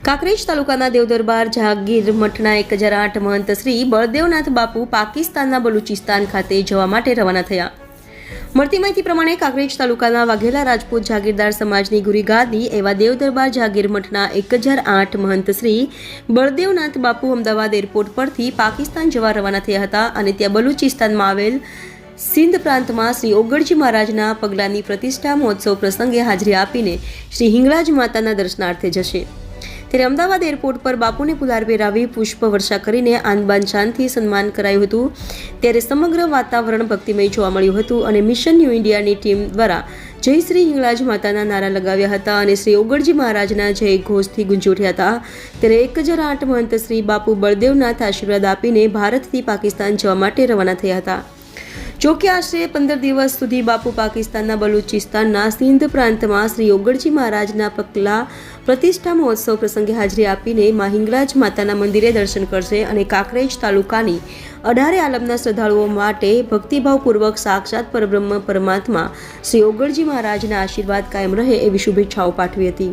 કાંકરેજ તાલુકાના દેવદરબાર જહાંગીર મઠના 1008 મહંત શ્રી બળદેવનાથ બાપુ પાકિસ્તાનના બલુચિસ્તાન ખાતે જવા માટે રવાના થયા. મળતી માહિતી પ્રમાણે કાંકરેજ તાલુકાના વાઘેલા રાજપૂત જાગીરદાર સમાજની ગુરીગાદી એવા દેવદરબાર જહાંગીર મઠના 1008 મહંત શ્રી બળદેવનાથ બાપુ અમદાવાદ એરપોર્ટ પરથી પાકિસ્તાન જવા રવાના થયા હતા અને ત્યાં બલુચિસ્તાનમાં આવેલ સિંધ પ્રાંતમાં શ્રી ઓગળજી મહારાજના પગલાની પ્રતિષ્ઠા મહોત્સવ પ્રસંગે હાજરી આપીને શ્રી હિંગળાજ માતાના દર્શનાર્થે જશે. ત્યારે અમદાવાદ એરપોર્ટ પર બાપુને ફુલાર પહેરાવી પુષ્પ વર્ષા કરીને આન બાન શાનથી સન્માન કરાયું હતું. ત્યારે સમગ્ર વાતાવરણ ભક્તિમય જોવા મળ્યું હતું અને મિશન ન્યૂ ઇન્ડિયાની ટીમ દ્વારા જય શ્રી હિંગળાજ માતાના નારા લગાવ્યા હતા અને શ્રી ઓગળજી મહારાજના જય ઘોષથી ગુંજી ઉઠ્યા હતા. ત્યારે 1008 મહંત શ્રી બાપુ બળદેવનાથ આશીર્વાદ આપીને ભારતથી પાકિસ્તાન જવા માટે રવાના થયા હતા. જોકે આશરે 15 દિવસ સુધી બાપુ પાકિસ્તાનના બલુચિસ્તાનના સિંધ પ્રાંતમાં શ્રી ઓગળજી મહારાજના પગલા પ્રતિષ્ઠા મહોત્સવ પ્રસંગે હાજરી આપીને મા હિંગળાજ માતાના મંદિરે દર્શન કરશે અને કાંકરેજ તાલુકાની 18 આલમના શ્રદ્ધાળુઓ માટે ભક્તિભાવપૂર્વક સાક્ષાત પરબ્રહ્મ પરમાત્મા શ્રી ઓગળજી મહારાજના આશીર્વાદ કાયમ રહે એવી શુભેચ્છાઓ પાઠવી હતી.